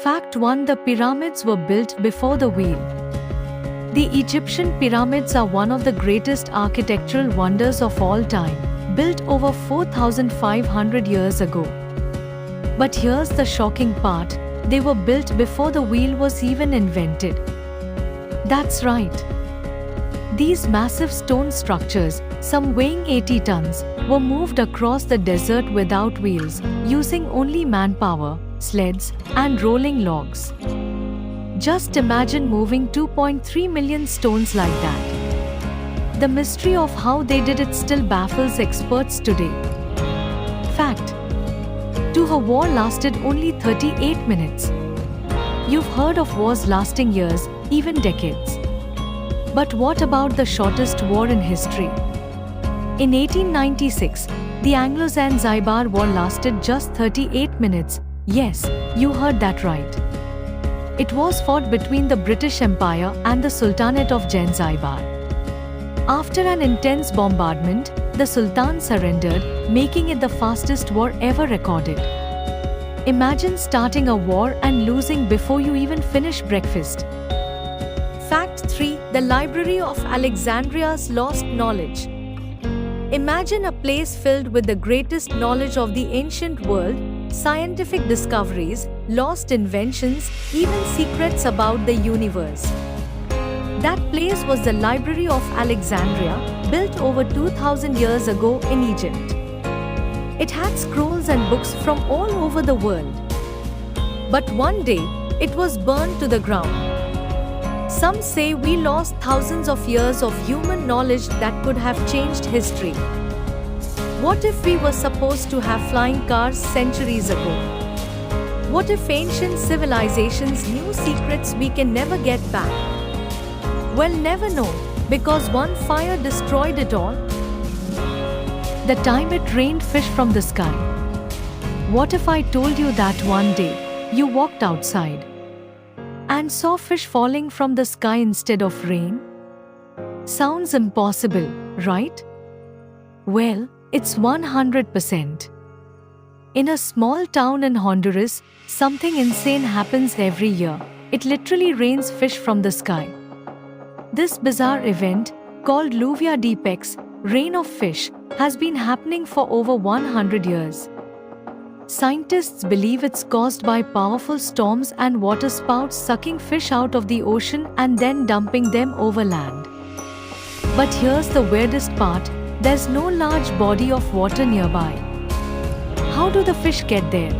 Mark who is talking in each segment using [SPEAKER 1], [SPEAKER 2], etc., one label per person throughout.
[SPEAKER 1] Fact 1. The pyramids were built before the wheel. The Egyptian pyramids are one of the greatest architectural wonders of all time, built over 4,500 years ago. But here's the shocking part: they were built before the wheel was even invented. That's right. These massive stone structures, some weighing 80 tons, were moved across the desert without wheels, using only manpower, sleds, and rolling logs. Just imagine moving 2.3 million stones like that. The mystery of how they did it still baffles experts today. Fact 2. Her war lasted only 38 minutes. You've heard of wars lasting years, even decades. But what about the shortest war in history? In 1896, the Anglo-Zanzibar War lasted just 38 minutes. Yes, you heard that right. It was fought between the British Empire and the Sultanate of Zanzibar. After an intense bombardment, the Sultan surrendered, making it the fastest war ever recorded. Imagine starting a war and losing before you even finish breakfast. Fact 3. The Library of Alexandria's lost knowledge. Imagine a place filled with the greatest knowledge of the ancient world, scientific discoveries, lost inventions, even secrets about the universe. That place was the Library of Alexandria, built over 2,000 years ago in Egypt. It had scrolls and books from all over the world. But one day, it was burned to the ground. Some say we lost thousands of years of human knowledge that could have changed history. What if we were supposed to have flying cars centuries ago? What if ancient civilizations knew secrets we can never get back? We'll never know, because one fire destroyed it all. The time it rained fish from the sky. What if I told you that one day, you walked outside and saw fish falling from the sky instead of rain? Sounds impossible, right? Well, it's 100%. In a small town in Honduras, something insane happens every year. It literally rains fish from the sky. This bizarre event, called Lluvia de Peces, rain of fish, has been happening for over 100 years. Scientists believe it's caused by powerful storms and waterspouts sucking fish out of the ocean and then dumping them over land. But here's the weirdest part: there's no large body of water nearby. How do the fish get there?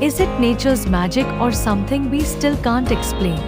[SPEAKER 1] Is it nature's magic or something we still can't explain?